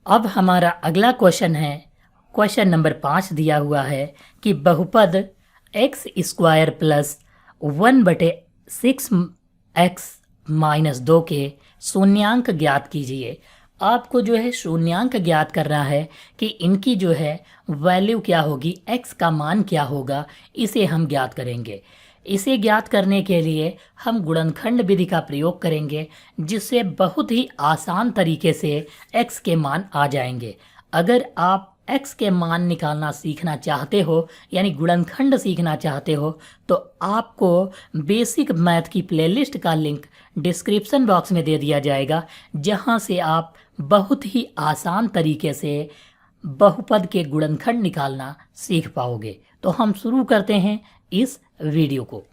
अब हमारा अगला क्वेश्चन है, क्वेश्चन नंबर 5 दिया हुआ है कि बहुपद एक्स स्क्वायर प्लस 1/6x-2 के शून्यांक ज्ञात कीजिए। आपको जो है शून्यांक ज्ञात करना है कि इनकी जो है वैल्यू क्या होगी, x का मान क्या होगा, इसे हम ज्ञात करेंगे। इसे ज्ञात करने के लिए हम गुणनखंड विधि का प्रयोग करेंगे, जिससे बहुत ही आसान तरीके से x के मान आ जाएंगे। अगर आप x के मान निकालना सीखना चाहते हो, यानी गुणनखंड सीखना चाहते हो, तो आपको बेसिक मैथ की प्लेलिस्ट का लिंक डिस्क्रिप्शन बॉक्स में दे दिया जाएगा, जहां से आप बहुत ही आसान तरीके से बहुपद के गुणनखंड निकालना सीख पाओगे। तो हम शुरू करते हैं इस वीडियो को।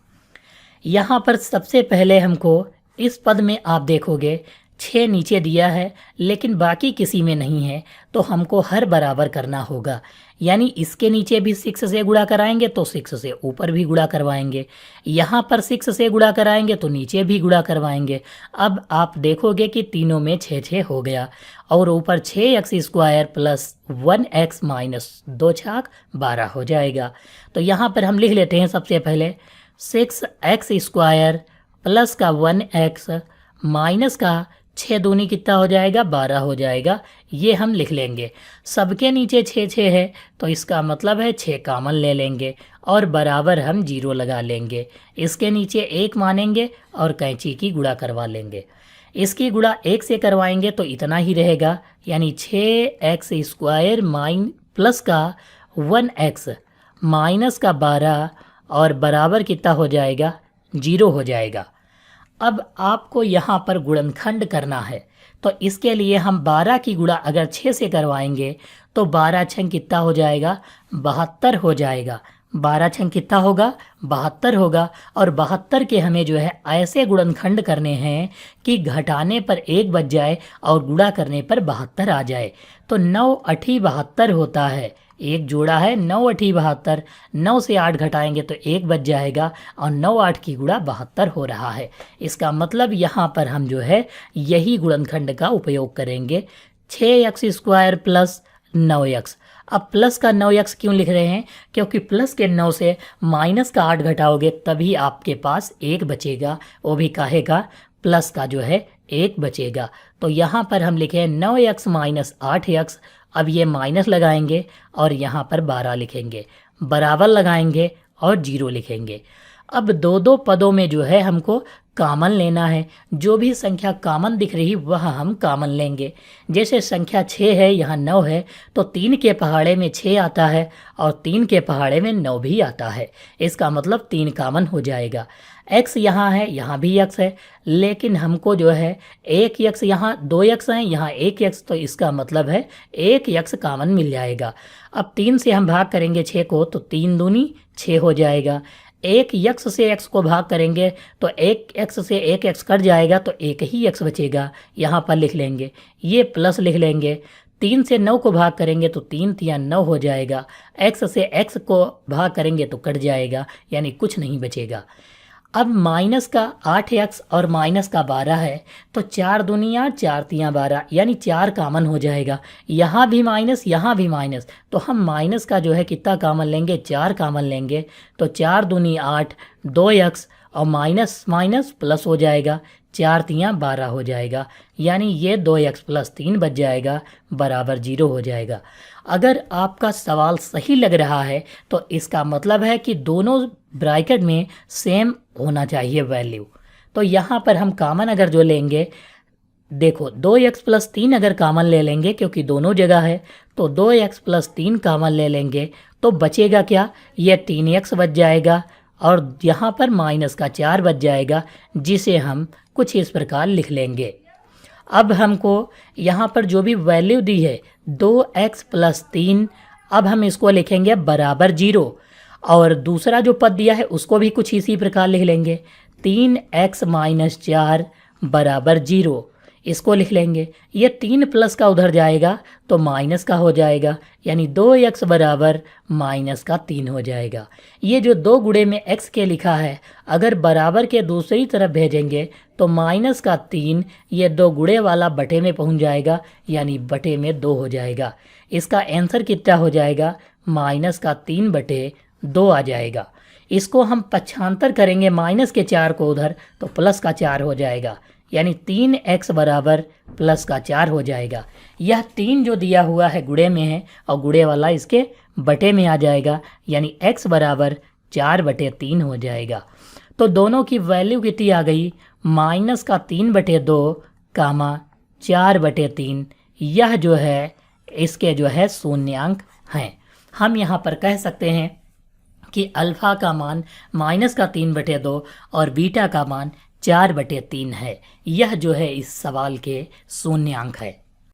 यहाँ पर सबसे पहले हमको इस पद में आप देखोगे 6 नीचे दिया है, लेकिन बाकी किसी में नहीं है, तो हमको हर बराबर करना होगा। यानी इसके नीचे भी 6 से गुणा कराएंगे तो 6 से ऊपर भी गुणा करवाएंगे, यहाँ पर 6 से गुणा कराएंगे तो नीचे भी गुणा करवाएंगे। अब आप देखोगे कि तीनों में 6 हो गया, और ऊपर 6x² प्लस 1x माइनस 2 छाक 12 हो जाएगा। तो यहाँ पर हम लिख लेते हैं सबसे पहले 6x² प्लस का 1x माइनस का 6 दूनी कितना हो जाएगा, 12 हो जाएगा। ये हम लिख लेंगे। सबके नीचे 6 है, तो इसका मतलब है 6 कॉमन ले लेंगे और बराबर हम 0 लगा लेंगे। इसके नीचे 1 मानेंगे और कैंची की गुणा करवा लेंगे। इसकी गुणा 1 से करवाएंगे तो इतना ही रहेगा, यानी 6x² माइन प्लस का 1x माइनस का 12 और बराबर कितना हो जाएगा, 0 हो जाएगा। अब आपको यहाँ पर गुणनखंड करना है, तो इसके लिए हम 12 की गुणा अगर 6 से करवाएंगे तो 12 छंग कितना हो जाएगा, 72 हो जाएगा। 12 छंग कितना होगा, 72 होगा। और 72 के हमें जो है ऐसे गुणनखंड करने हैं कि घटाने पर 1 बच जाए और गुणा करने पर 72 आ जाए। तो 9 8 72 होता है, एक जोड़ा है 9 8 72। 9 से 8 घटाएंगे तो 1 बच जाएगा, और 9 8 की गुणा 72 हो रहा है। इसका मतलब यहाँ पर हम जो है यही गुणनखंड का उपयोग करेंगे, 6x² प्लस 9x। अब प्लस का 9x क्यों लिख रहे हैं, क्योंकि प्लस के 9 से माइनस का 8 घटाओगे तभी आपके पास 1 बचेगा, वो भी काहेगा, प्लस का जो है 1 बचेगा। तो यहाँ पर हम लिखे 9x माइनस 8x। अब ये माइनस लगाएंगे और यहाँ पर 12 लिखेंगे, बराबर लगाएंगे और 0 लिखेंगे। अब दो दो पदों में जो है हमको कॉमन लेना है। जो भी संख्या कॉमन दिख रही वह हम कॉमन लेंगे। जैसे संख्या 6 है, यहाँ 9 है, तो 3 के पहाड़े में 6 आता है और 3 के पहाड़े में 9 भी आता है। इसका मतलब 3 कॉमन हो जाएगा। x यहाँ है, यहाँ भी x है, लेकिन हमको जो है 1x, यहाँ 2x है, यहाँ 1x, तो इसका मतलब है 1x कॉमन मिल जाएगा। अब 3 से हम भाग करेंगे 6 को तो 3 दूनी 6 हो जाएगा। 1x से x को भाग करेंगे तो 1x से 1x कट जाएगा, तो एक ही x बचेगा, यहाँ पर लिख लेंगे। ये प्लस लिख लेंगे। 3 से 9 को भाग करेंगे तो 3 तिया 9 हो जाएगा। x से x को भाग करेंगे तो कट जाएगा, यानी कुछ नहीं बचेगा। अब माइनस का 8x और माइनस का 12 है, तो 4 दूनिया 4 तिया 12, यानी 4 कॉमन हो जाएगा। यहाँ भी माइनस, यहाँ भी माइनस, तो हम माइनस का जो है कितना कॉमन लेंगे, 4 कॉमन लेंगे। तो 4 दूनी 8, 2x और माइनस माइनस प्लस हो जाएगा, 4 तिया 12 हो जाएगा, यानी ये 2x प्लस 3 बच जाएगा, बराबर 0 हो जाएगा। अगर आपका सवाल सही लग रहा है तो इसका मतलब है कि दोनों ब्रैकेट में सेम होना चाहिए वैल्यू। तो यहाँ पर हम कॉमन अगर जो लेंगे, देखो 2x प्लस 3 अगर कॉमन ले लेंगे, क्योंकि दोनों जगह है, तो 2x प्लस 3 कॉमन ले लेंगे तो बचेगा क्या, ये 3x बच जाएगा और यहाँ पर माइनस का 4 बच जाएगा, जिसे हम कुछ इस प्रकार लिख लेंगे। अब हमको यहाँ पर जो भी वैल्यू दी है 2x प्लस 3, अब हम इसको लिखेंगे बराबर 0, और दूसरा जो पद दिया है उसको भी कुछ इसी प्रकार लिख लेंगे, 3x माइनस 4 बराबर 0। इसको लिख लेंगे। ये 3 प्लस का उधर जाएगा तो माइनस का हो जाएगा, यानी 2x बराबर माइनस का 3 हो जाएगा। ये जो 2 गुणे में x के लिखा है, अगर बराबर के दूसरी तरफ भेजेंगे तो माइनस का 3 ये 2 गुणे वाला बटे में पहुंच जाएगा, यानी बटे में 2 हो जाएगा। इसका आंसर कितना हो जाएगा? माइनस का 3 बटे 2 आ जाएगा। इसको हम पक्षांतर करेंगे माइनस के 4 को उधर तो प्लस का 4 हो जाएगा, यानी 3x बराबर प्लस का 4 हो जाएगा। यह 3 जो दिया हुआ है गुणे में है और गुणे वाला इसके बटे में आ जाएगा, यानी x बराबर 4 बटे 3 हो जाएगा। तो दोनों की वैल्यू कितनी आ गई? माइनस का 3 बटे 2 कामा 4 बटे 3। यह जो है इसके जो है शून्यांक हैं। हम यहाँ पर कह सकते हैं कि अल्फ़ा का मान माइनस का 3 बटे 2 और बीटा का मान 4 बटे 3 है। यह जो है इस सवाल के शून्यांक है।